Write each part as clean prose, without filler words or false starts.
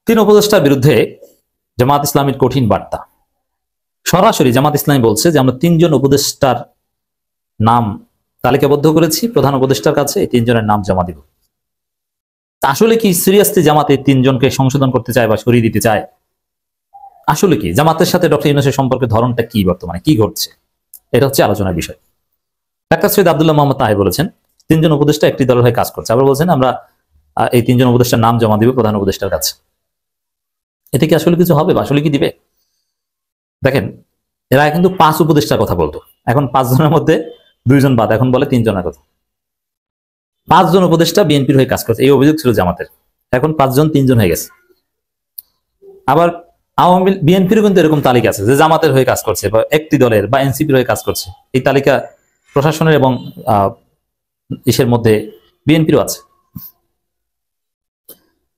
তিন উপদেষ্টার বিরুদ্ধে জামাত ইসলামীর কঠিন বার্তা। সরাসরি জামাত ইসলামী বলছে যে আমরা তিনজন উপদেষ্টার নাম তালিকাবদ্ধ করেছি প্রধান উপদেষ্টার কাছে, এই তিনজনের নাম জমা দিব। আসলে কি সিরিয়াসলি জামাত এই তিনজনকে সংশোধন করতে চায় বা সরিয়ে দিতে চায়? আসলে কি জামাতের সাথে ডক্টর ইউনূসের সম্পর্কের ধরনটা কি, বর্তমানে কি ঘটছে, এটা হচ্ছে আলোচনার বিষয়। ডাক্তার সৈয়দ আব্দুল্লাহ মোহাম্মদ তাহের বলেছেন তিনজন উপদেষ্টা একটি দলের হয়ে কাজ করছে। আবার বলছেন আমরা এই তিনজন উপদেষ্টার নাম জমা দিব প্রধান উপদেষ্টার কাছে। এটা কি আসলে কিছু হবে বা আসলে কি দিবে? দেখেন, এরা কিন্তু 5 উপদেষ্টার কথা বলতো, এখন 5 জনের মধ্যে 2 জন বাদ, এখন বলে 3 জনের কথা। 5 জন উপদেষ্টা বিএনপির হয়ে কাজ করছে, এই অভিযোগ ছিল জামাতের। এখন 5 জন 3 জন হয়ে গেছে। আবার আওয়ামী বিএনপির কিন্তু এরকম তালিকা আছে যে জামাতের হয়ে কাজ করছে বা একটি দলের বা এনসিপির হয়ে কাজ করছে। এই তালিকা প্রশাসনের এবং ইসের মধ্যে বিএনপিরও আছে।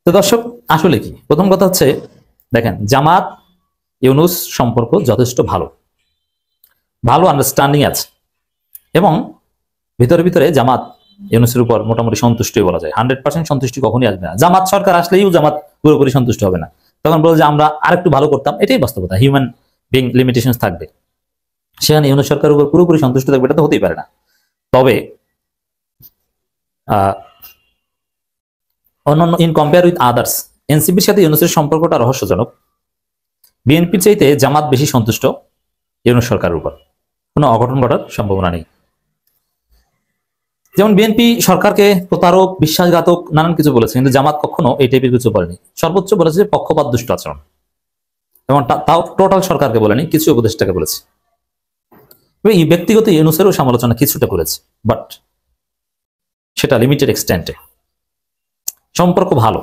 তো দর্শক, আসলে কি, প্রথম কথা হচ্ছে দেখেন, জামাত ইউনূস সম্পর্ক যথেষ্ট ভালো আন্ডারস্ট্যান্ডিং আছে, এবং ভিতরে ভিতরে জামাত ইউনূসের উপর মোটামুটি সন্তুষ্টই বলা যায়। 100% সন্তুষ্টি কখনই আসবে না। জামাত সরকার আসলেও জামাত পুরোপুরি সন্তুষ্ট হবে না, তখন বলে যে আমরা আরেকটু ভালো করতাম। এটাই বাস্তবতা, হিউম্যান বিং লিমিটেশন থাকবে। সেখানে ইউনূস সরকারের উপর পুরোপুরি সন্তুষ্ট থাকবে, এটা তো হতেই পারে না। তবে অন্যান্য ইন কম্পেয়ার উইথ আদার্স, এনসিপির সাথে ইউনূসের সম্পর্কটা রহস্যজনক। বিএনপির চাইতে জামাত বেশি সন্তুষ্ট ইউনূস সরকারের উপর, কোনো অঘটন ঘটার সম্ভাবনা নেই। যেমন বিএনপি সরকারকে প্রতারক, বিশ্বাসঘাতক নানান কিছু বলেছে, কিন্তু জামাত কখনো এই টাইপের কিছু বলেনি। সর্বোচ্চ বলেছে যে পক্ষপাত দুষ্ট আচরণ, এবং তাও টোটাল সরকারকে বলেনি, কিছু উপদেষ্টাকে বলেছে। এই ব্যক্তিগত ইউনূসেরও সমালোচনা কিছুটা করেছে, বাট সেটা লিমিটেড এক্সটেন্টে। সম্পর্ক ভালো,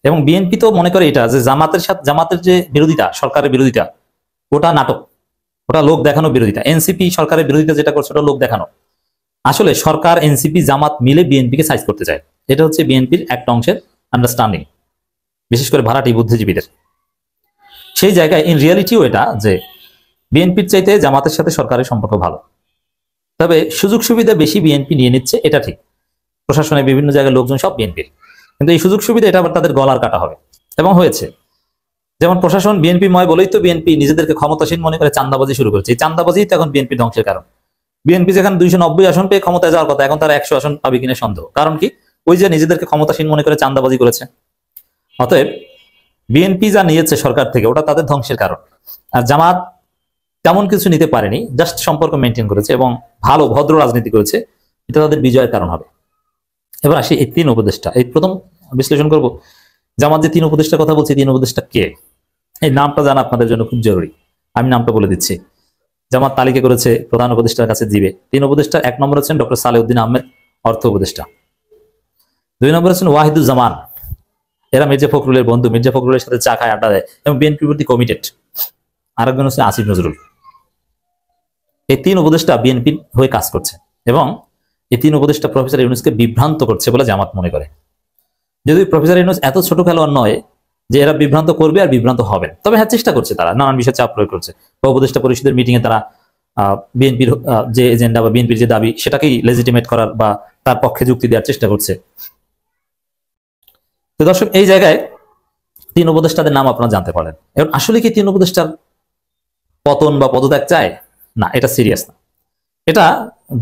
এবং বিএনপি তো মনে করে এটা যে জামাতের যে বিরোধিতা, সরকারের বিরোধিতা, ওটা নাটক, ওটা লোক দেখানো বিরোধিতা। এনসিপি সরকারের বিরোধিতা যেটা করছে ওটা লোক দেখানো। আসলে সরকার, এনসিপি, জামাত মিলে বিএনপিকে সাইজ করতে চায়। এটা হচ্ছে বিএনপির একটা অংশের আন্ডারস্ট্যান্ডিং, বিশেষ করে ভাড়াটি বুদ্ধিজীবীদের। সেই জায়গায় ইন রিয়ালিটিও এটা যে বিএনপির চাইতে জামাতের সাথে সরকারের সম্পর্ক ভালো। তবে সুযোগ সুবিধা বেশি বিএনপি নিয়ে নিচ্ছে, এটা ঠিক। প্রশাসনের বিভিন্ন জায়গায় লোকজন সব বিএনপির, কিন্তু এই সুযোগ সুবিধা এটা আবার তাদের গলার কাটা হবে, এবং হয়েছে। যেমন প্রশাসন বিএনপিময় বলেই তো বিএনপি নিজেদেরকে ক্ষমতাসীন মনে করে চাঁদাবাজি শুরু করেছে। এই চাঁদাবাজি তো এখন বিএনপি ধ্বংসের কারণ। বিএনপি যেখানে 290 আসন পেয়ে ক্ষমতায় যাওয়ার কথা, এখন তারা 100 আসন পাবে কিনা সন্দেহ। কারণ কি? ওই যে নিজেদেরকে ক্ষমতাসীন মনে করে চাঁদাবাজি করেছে। অতএব বিএনপি যা নিয়েছে সরকার থেকে, ওটা তাদের ধ্বংসের কারণ। আর জামাত তেমন কিছু নিতে পারেনি, জাস্ট সম্পর্ক মেনটেন করেছে এবং ভালো ভদ্র রাজনীতি করেছে, এটা তাদের বিজয়ের কারণ হবে। এবার আসি এই 3 উপদেষ্টা। এই প্রথম বিশ্লেষণ করব জামাত যে 3 উপদেষ্টার কথা বলছি, 3 উপদেষ্টা কে, এই নামটা জানা আপনাদের জন্য খুব জরুরি। আমি নামটা বলে দিচ্ছি। জামাত তালিকা করেছে প্রধান উপদেষ্টার কাছে দিবে। 3 উপদেষ্টা, 1 নম্বর হচ্ছেন ডক্টর সালেউদ্দিন আহমেদ, অর্থ উপদেষ্টা। 2 নম্বর হচ্ছেন ওয়াহিদুজ্জামান, এরা মির্জা ফখরুলের বন্ধু, মির্জা ফখরুলের সাথে চা খায়, আড্ডা দেয় এবং বিএনপির প্রতি কমিটেড। আরেকজন হচ্ছে আসিফ নজরুল। এই 3 উপদেষ্টা বিএনপির হয়ে কাজ করছে, এবং এই 3 উপদেষ্টা প্রফেসর ইউনূসকে বিভ্রান্ত করছে বলে জামাত মনে করে। যদি প্রফেসর ইউনূস এত ছোট খেলোয়াড় নয় যে এরা বিভ্রান্ত করবে আর বিভ্রান্ত হবেন, তবে হ্যাঁ চেষ্টা করছে, তারা নানান বিষয়ে চাপ প্রয়োগ করছে। উপদেষ্টা পরিষদের মিটিং এ তারা বিএনপির যে এজেন্ডা বা বিএনপির যে দাবি, সেটাকেই লেজিটিমেট করার বা তার পক্ষে যুক্তি দেওয়ার চেষ্টা করছে। তো দর্শক, এই জায়গায় 3 উপদেষ্টাদের নাম আপনারা জানতে পারেন। এবং আসলে কি 3 উপদেষ্টার পতন বা পদত্যাগ চায়? না, এটা সিরিয়াস না। এটা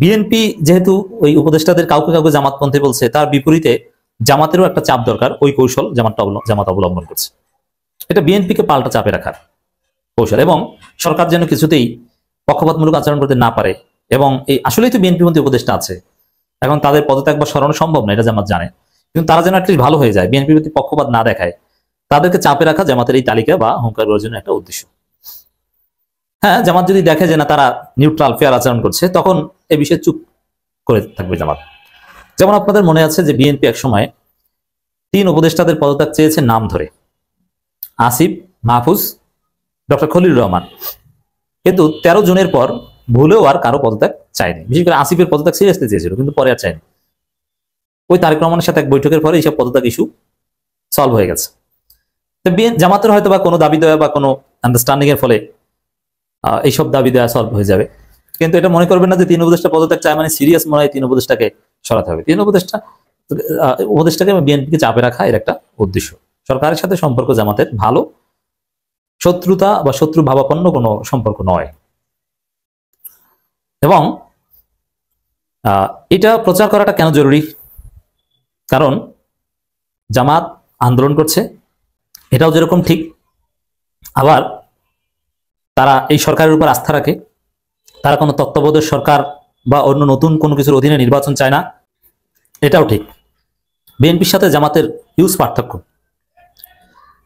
বিএনপি যেহেতু ওই উপদেষ্টাদের কাউকে কাউকে জামাতপন্থী বলছে, তার বিপরীতে জামাতেরও একটা চাপ দরকার। ওই কৌশল জামাত অবলম্বন করছে। এটা বিএনপিকে পাল্টা চাপে রাখার কৌশল, এবং সরকার যেন কিছুতেই পক্ষপাতমূলক আচরণ করতে না পারে। এবং এই আসলেই তো বিএনপি মন্ত্রী উপদেষ্টা আছে, এখন তাদের পদত্যাগ বা সরানো সম্ভব না, এটা জামাত জানে। কিন্তু তারা যেন অ্যাটলিস্ট ভালো হয়ে যায়, বিএনপির প্রতি পক্ষপাত না দেখায়, তাদেরকে চাপে রাখা জামাতের এই তালিকা বা হুঙ্কার করার জন্য একটা উদ্দেশ্য। হ্যাঁ, জামাত যদি দেখে যে না তারা নিউট্রাল ফেয়ার আচরণ করছে, তখন এই বিষয়ে চুপ করে থাকবে জামাত। যেমন আপনাদের মনে আছে যে বিএনপি এক সময় 3 উপদেষ্টাদের পদত্যাগ চেয়েছে নাম ধরে, আসিফ, মাহফুজ, ডক্টর খলিলুর রহমান। কিন্তু 13 জুনের পর ভুলেও আর কারো পদত্যাগ চায়নি। বিশেষ করে আসিফের পদত্যাগ সিরিয়াসলি চেয়েছিল, কিন্তু পরে আর চায়নি। ওই তারেক রহমানের সাথে এক বৈঠকের পরে এইসব পদত্যাগ ইস্যু সলভ হয়ে গেছে। তো জামাতের হয়তো বা কোনো দাবি দেওয়া বা কোনো আন্ডারস্ট্যান্ডিং এর ফলে এইসব দাবি দেওয়া সলভ হয়ে যাবে। কিন্তু এটা মনে করবেন না যে 3 উপদেষ্টা পদত্যাগ চায় মানে সিরিয়াস মনে হয় 3 উপদেষ্টাকে সরাতে হবে। 3 উপদেষ্টাকে বিএনপিকে চাপে রাখা এর একটা উদ্দেশ্য। সরকারের সাথে সম্পর্ক জামাতের ভালো, শত্রুতা বা শত্রু ভাবাপন্ন কোনো সম্পর্ক নয়। এবং এটা প্রচার করাটা কেন জরুরি? কারণ জামাত আন্দোলন করছে, এটাও যেরকম ঠিক, আবার তারা এই সরকারের উপর আস্থা রাখে, তারা কোনো তত্ত্বাবধায়ক সরকার বা অন্য নতুন কোনো কিছুর অধীনে নির্বাচন চায় না, এটাও ঠিক। বিএনপির সাথে জামাতের হিউজ পার্থক্য।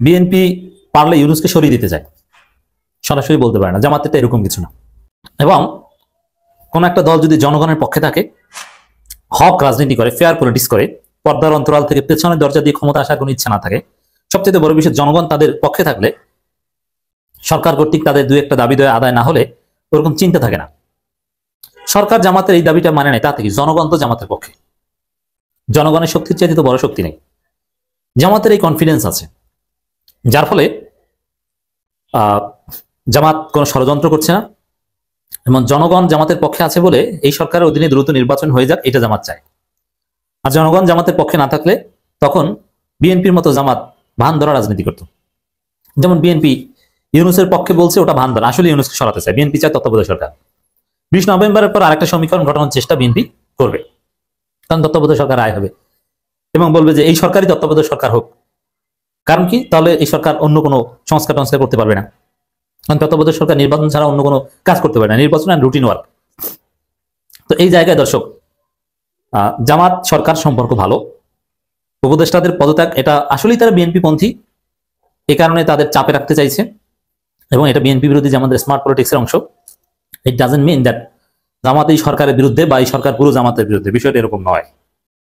বিএনপি পারলে ইউনূসকে সরিয়ে দিতে চায়, সরাসরি বলতে পারে না। জামাতেরটা এরকম কিছু না। এবং কোন একটা দল যদি জনগণের পক্ষে থাকে, হক রাজনীতি করে, ফেয়ার পলিটিক্স করে, পর্দার অন্তরাল থেকে পেছনের দরজা দিয়ে ক্ষমতা আসার কোনো ইচ্ছা না থাকে, সবচেয়ে বড় বিষয় জনগণ তাদের পক্ষে থাকলে, সরকার কর্তৃক তাদের দুই একটা দাবি দেওয়া আদায় না হলে ওরকম চিন্তা থাকে না। সরকার জামাতের এই দাবিটা মানে নেয়, তাতে কি জনগণ তো জামাতের পক্ষে, জনগণের শক্তির চাইতে তো বড় শক্তি নেই। জামাতের এই কনফিডেন্স আছে, যার ফলে জামাত কোনো ষড়যন্ত্র করছে না, এবং জনগণ জামাতের পক্ষে আছে বলে এই সরকারের অধীনে দ্রুত নির্বাচন হয়ে যাক, এটা জামাত চায়। আর জনগণ জামাতের পক্ষে না থাকলে তখন বিএনপির মতো জামাত ভান ধরা রাজনীতি করত। যেমন বিএনপি ইউনূসের পক্ষে বলছে, ওটা ভান ধরা, আসলে ইউনূসকে সরাতে চায়। বিএনপি চায় তত্ত্বাবধায়ক সরকার। 20 নভেম্বরের পর আরেকটা সমীকরণ ঘটানোর চেষ্টা বিএনপি করবে, কারণ তত্ত্বাবধায়ক সরকার আয় হবে, এবং বলবে যে এই সরকারই তত্ত্বাবধায়ক সরকার হোক। কারণ কি? তাহলে এই সরকার অন্য কোনো সংস্কার টংস্কার করতে পারবে না, কারণ তত্ত্বাবধায়ক সরকার নির্বাচন ছাড়া অন্য কোনো কাজ করতে পারে না, নির্বাচন আর রুটিন ওয়ার্ক। তো এই জায়গায় দর্শক, জামাত সরকার সম্পর্ক ভালো, উপদেষ্টাদের পদত্যাগ এটা আসলেই তারা বিএনপি পন্থী, এ কারণে তাদের চাপে রাখতে চাইছে, এবং এটা বিএনপি বিরোধী যে আমাদের স্মার্ট পলিটিক্সের অংশ। ইট ডাজন্ট মিন দ্যাট জামাত এই সরকারের বিরুদ্ধে বা এই সরকার পুরো জামাতের বিরুদ্ধে, বিষয়টা এরকম নয়।